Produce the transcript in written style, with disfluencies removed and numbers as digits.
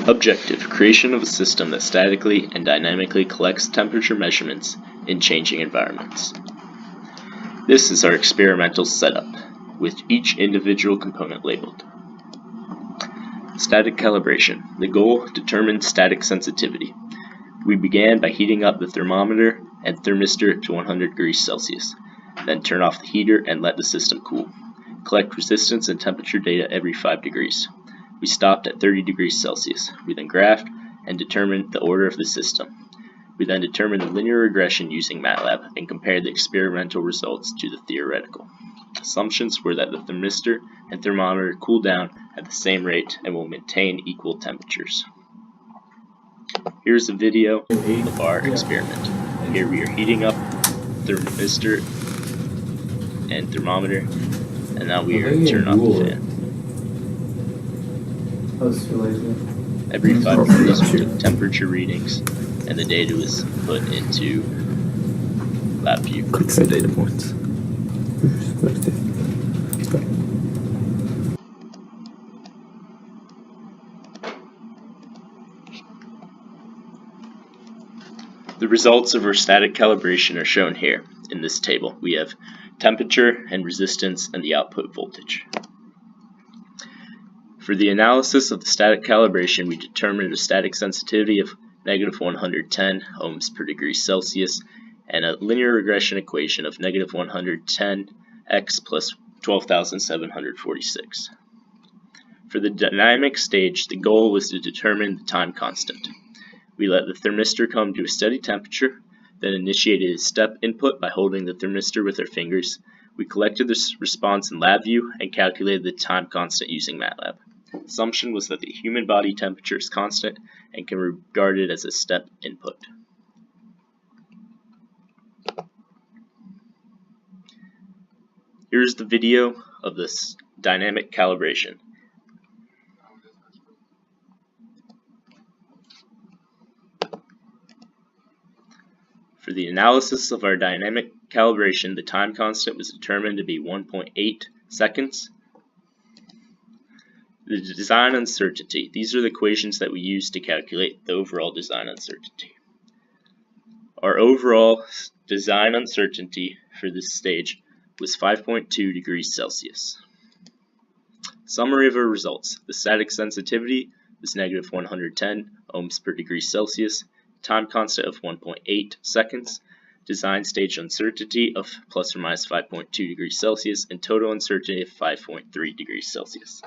Objective: creation of a system that statically and dynamically collects temperature measurements in changing environments. This is our experimental setup, with each individual component labeled. Static calibration. The goal: determine static sensitivity. We began by heating up the thermometer and thermistor to 100 degrees Celsius. Then turn off the heater and let the system cool. Collect resistance and temperature data every 5 degrees. We stopped at 30 degrees Celsius. We then graphed and determined the order of the system. We then determined the linear regression using MATLAB and compared the experimental results to the theoretical. Assumptions were that the thermistor and thermometer cool down at the same rate and will maintain equal temperatures. Here's a video of our experiment. Here we are heating up thermistor and thermometer, and now we are turning off the fan. Every 5 minutes we took temperature readings, and the data was put into LabVIEW. Click the data points. The results of our static calibration are shown here in this table. We have temperature and resistance and the output voltage. For the analysis of the static calibration, we determined a static sensitivity of -110 ohms per degree Celsius and a linear regression equation of -110x plus 12,746. For the dynamic stage, the goal was to determine the time constant. We let the thermistor come to a steady temperature, then initiated a step input by holding the thermistor with our fingers. We collected this response in LabVIEW and calculated the time constant using MATLAB. Assumption was that the human body temperature is constant and can be regarded as a step input. Here's the video of this dynamic calibration. For the analysis of our dynamic calibration, the time constant was determined to be 1.8 seconds. The design uncertainty. These are the equations that we use to calculate the overall design uncertainty. Our overall design uncertainty for this stage was 5.2 degrees Celsius. Summary of our results. The static sensitivity was -110 ohms per degree Celsius, time constant of 1.8 seconds, design stage uncertainty of ±5.2 degrees Celsius, and total uncertainty of 5.3 degrees Celsius.